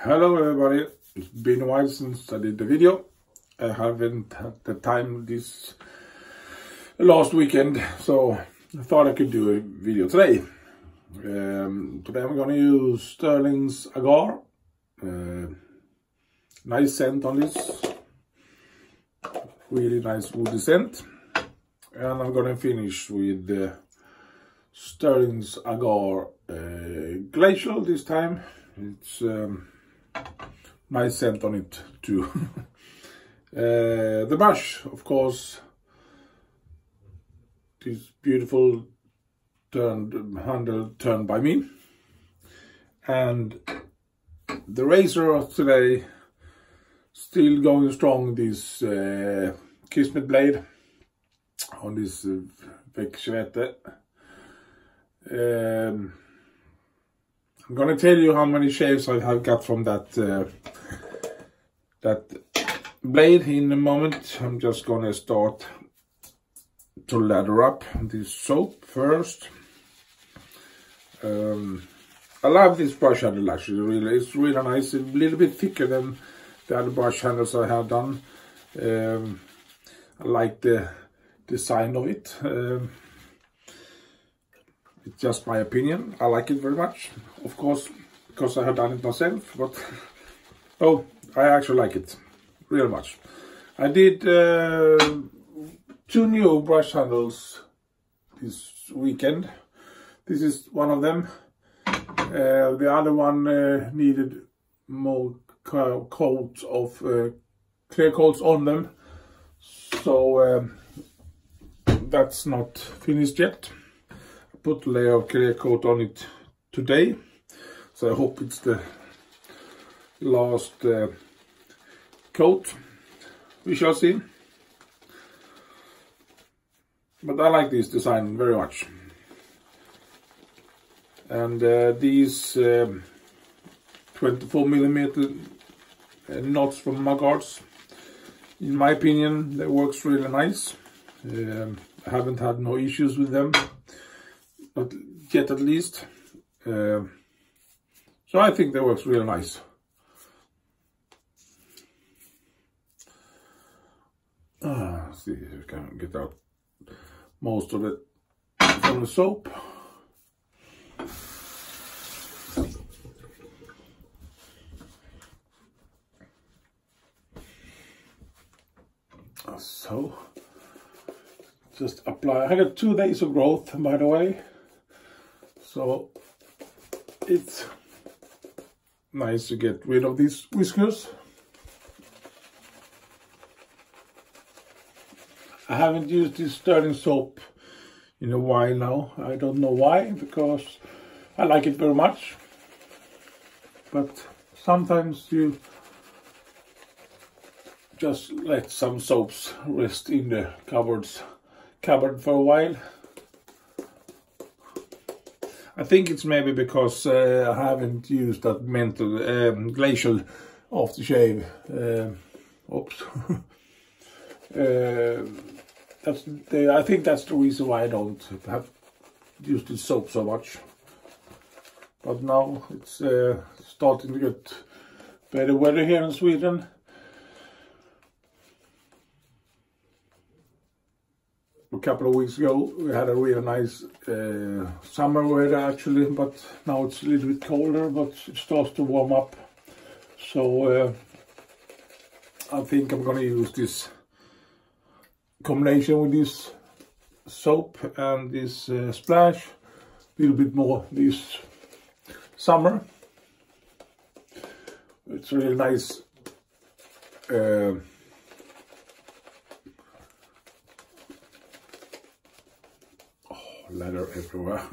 Hello everybody, it's been a while since I did the video. I haven't had the time this last weekend, so I thought I could do a video today. Today I'm gonna use Stirling's Agar. Nice scent on this, really nice woody scent. And I'm gonna finish with the Stirling's Agar Glacial this time. It's nice scent on it too. The brush, of course, this beautiful handle turned by me, and the razor of today still going strong. This Kismet blade on this Weck shavette. I'm gonna tell you how many shaves I have got from that blade in a moment. I'm just gonna start to lather up this soap first. I love this brush handle actually, it's really nice. It's a little bit thicker than the other brush handles I have done. I like the design of it. It's just my opinion. I like it very much, of course, because I have done it myself, but oh, I actually like it real much. I did 2 new brush handles this weekend. This is one of them. The other one needed more coats of clear coats on them, so that's not finished yet. Put a layer of clear coat on it today, so I hope it's the last coat. We shall see. But I like this design very much. And these 24mm knots from Agar's, in my opinion, they works really nice. I haven't had no issues with them, not yet at least. So I think that works really nice. Let's see if we can get out most of it from the soap. So just apply. I got 2 days of growth, by the way, so it's nice to get rid of these whiskers. I haven't used this Stirling soap in a while now. I don't know why, because I like it very much, but sometimes you just let some soaps rest in the cupboard for a while. I think it's maybe because I haven't used that Glacial aftershave. Oops. I think that's the reason why I don't have used this soap so much. But now it's starting to get better weather here in Sweden. A couple of weeks ago we had a really nice summer weather actually, but now it's a little bit colder, but it starts to warm up. So I think I'm gonna use this combination with this soap and this splash a little bit more this summer. It's really nice. Lather everywhere.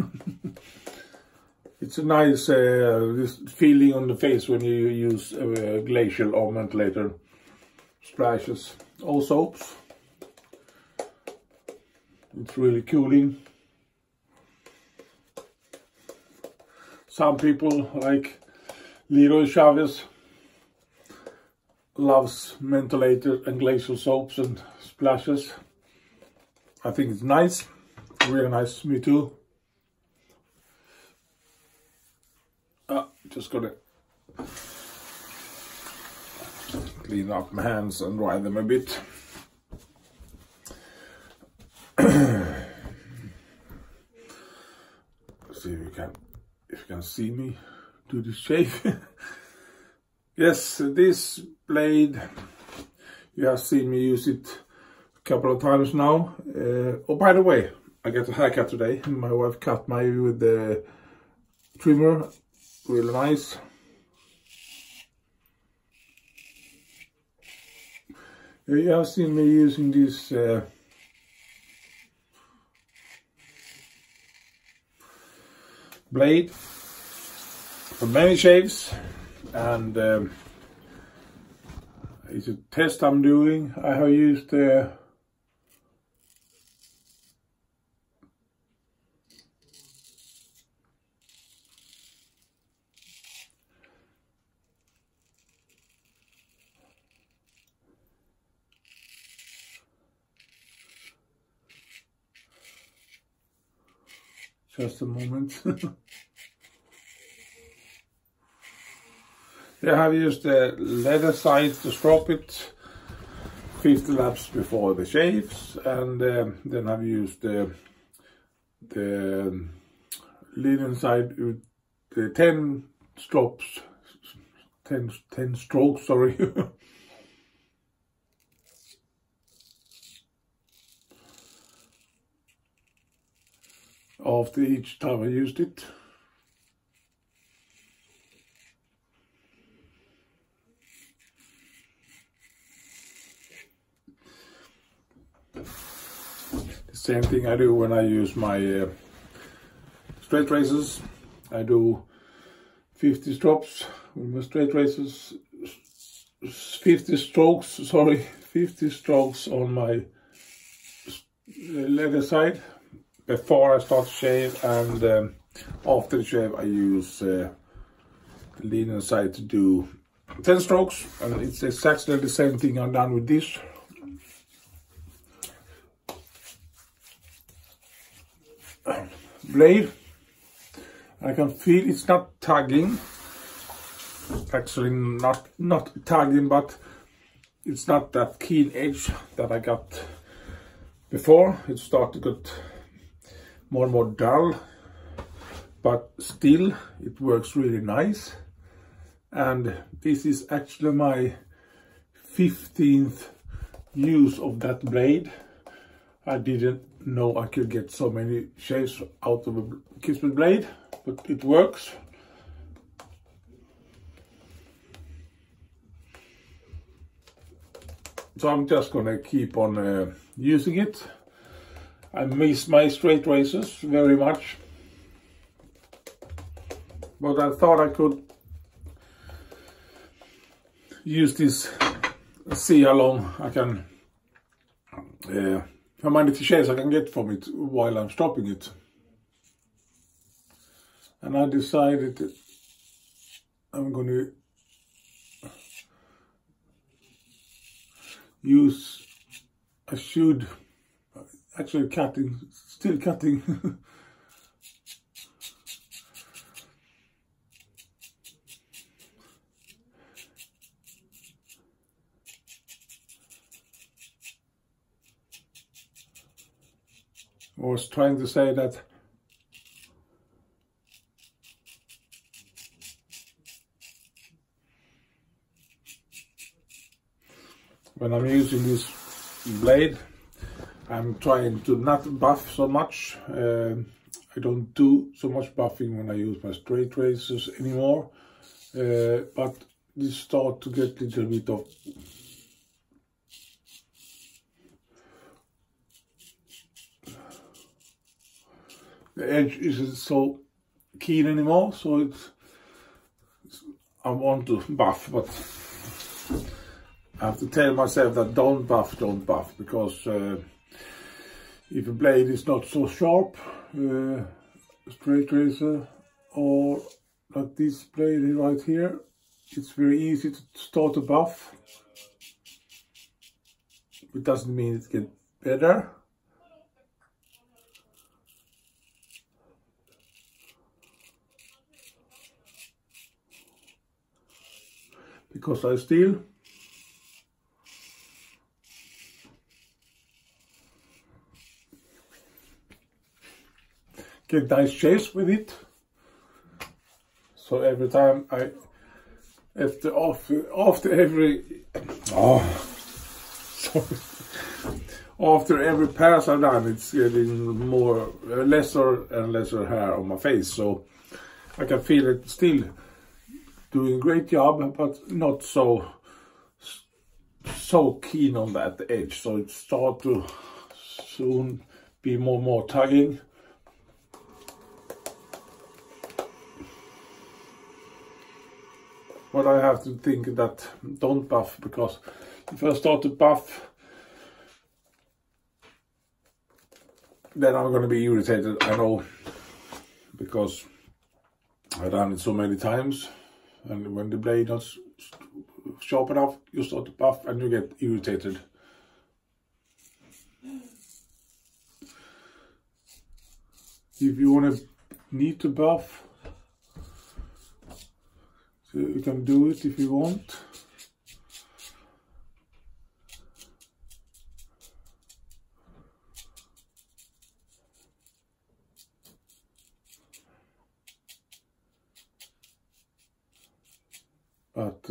It's a nice this feeling on the face when you use Glacial or Mentholator splashes or soaps. It's really cooling. Some people like Leroy Chavez loves Mentholator and Glacial soaps and splashes. I think it's nice. Really nice, me too. Just gonna clean up my hands and dry them a bit. See if you can see me do this shave. Yes, this blade, you have seen me use it a couple of times now. Oh, by the way, I got a haircut today. My wife cut my with the trimmer, really nice. You have seen me using this blade for many shaves, and it's a test I'm doing. I have used just a moment. I have used the leather side to strop it 50 laps before the shaves, and then I've used the linen side with the 10 strokes, 10 strokes, sorry. After each time I used it. The same thing I do when I use my straight razors. I do 50 strokes with my straight razors, 50 strokes, sorry, 50 strokes on my leather side before I start to shave, and after the shave I use the linen side to do 10 strokes, and it's exactly the same thing I've done with this. Blade, I can feel it's not tugging, actually not tugging, but it's not that keen edge that I got before. It started to get more and more dull, but still it works really nice. And this is actually my 15th use of that blade. I didn't know I could get so many shaves out of a Kismet blade, but it works. So I'm just gonna keep on using it. I miss my straight razors very much, but I thought I could use this, see how long I can, how many shaves I can get from it while I'm stopping it. And I decided that I'm going to use, I should actually still cutting. I was trying to say that when I'm using this blade, I'm trying to not buff so much. I don't do so much buffing when I use my straight razors anymore, but this start to get a little bit of the edge isn't so keen anymore, so I want to buff, but I have to tell myself that don't buff, because if a blade is not so sharp, straight razor, or like this blade right here, it's very easy to start to buff. It doesn't mean it gets better. Because I still get nice shapes with it. So every time after every pass I've done, it's getting lesser and lesser hair on my face. So I can feel it still doing a great job, but not so keen on that edge. So it starts to soon be more tugging. But I have to think that don't buff, because if I start to buff, then I'm going to be irritated, I know, because I've done it so many times, and when the blade not sharp enough, you start to buff and you get irritated. If you need to buff, so you can do it if you want. But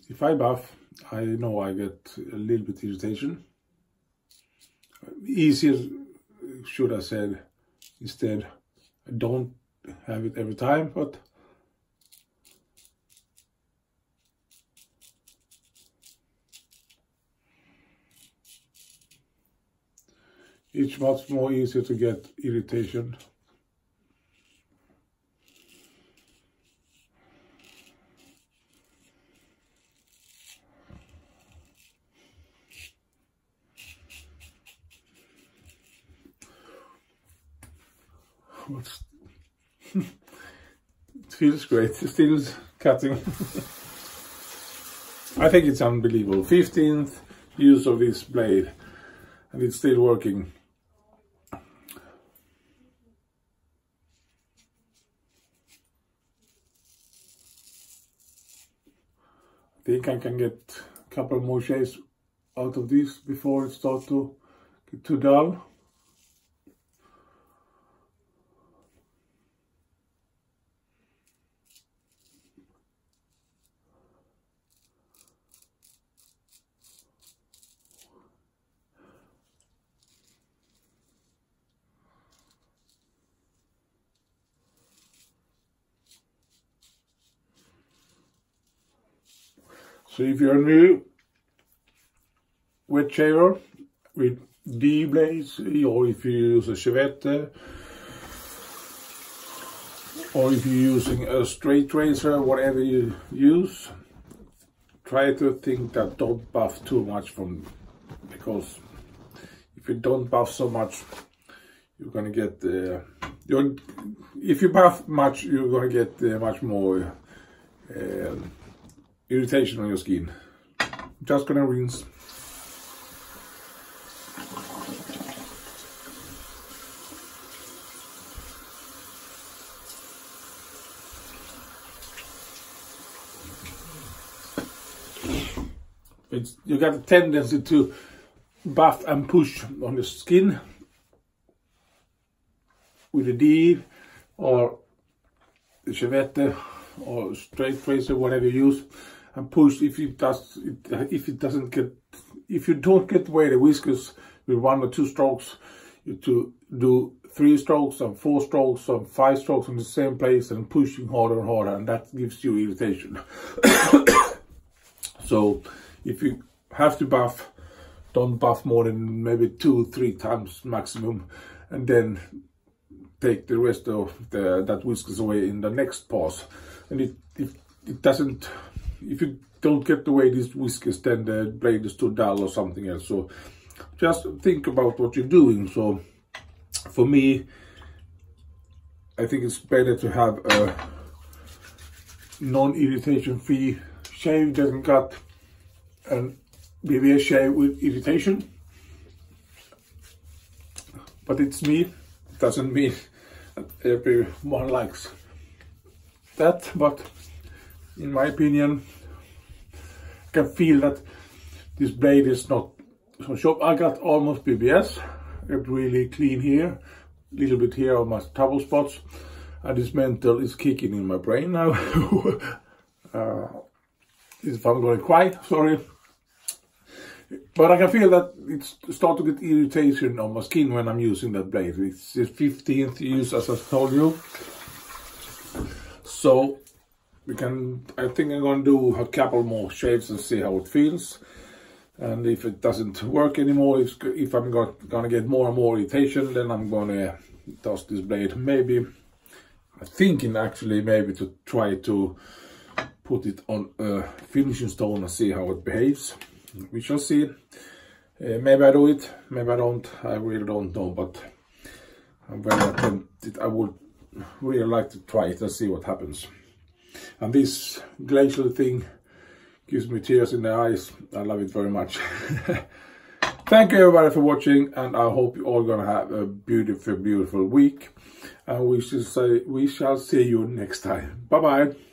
if I buff, I know I get a little bit irritation. Easier, should I said, instead. I don't have it every time, but it's much more easier to get irritation. It feels great, it's still cutting. I think it's unbelievable. 15th use of this blade and it's still working. I think I can get a couple more shades out of this before it starts to get too dull. So if you're new wet shaver with D blades, or if you use a shavette, or if you're using a straight razor, whatever you use, try to think that don't buff too much because if you don't buff so much, you're gonna get if you buff much, you're gonna get much more irritation on your skin. Just gonna rinse. You got a tendency to buff and push on the skin with a D or the shavette or straight razor, whatever you use, and push. If you don't get away the whiskers with 1 or 2 strokes, you to do 3 strokes and 4 strokes and 5 strokes in the same place and pushing harder and harder, and that gives you irritation. So if you have to buff, don't buff more than maybe 2-3 times maximum, and then take the rest of that whiskers away in the next pass. And it doesn't, if you don't get away these whiskers, then the blade is too dull or something else. So just think about what you're doing. So for me, I think it's better to have a non-irritation free shave than cut and maybe a shave with irritation. But it's me, it doesn't mean that everyone likes that, but in my opinion, I can feel that this blade is not so sharp. I got almost BBS, got really clean here, little bit here on my trouble spots, and this mental is kicking in my brain now. If I'm going to cry, sorry. But I can feel that it's start to get irritation on my skin when I'm using that blade. It's the 15th use, as I told you. So I think I'm going to do a couple more shaves and see how it feels. And if it doesn't work anymore, if I'm going to get more and more irritation, then I'm going to toss this blade. Maybe, I'm thinking actually maybe to try to put it on a finishing stone and see how it behaves. We shall see. Maybe I do it, maybe I don't. I really don't know, but I'm very tempted. I would really like to try it and see what happens. And this Glacial thing gives me tears in the eyes. I love it very much. Thank you everybody for watching, and I hope you all gonna have a beautiful, beautiful week. And we shall see you next time. Bye bye.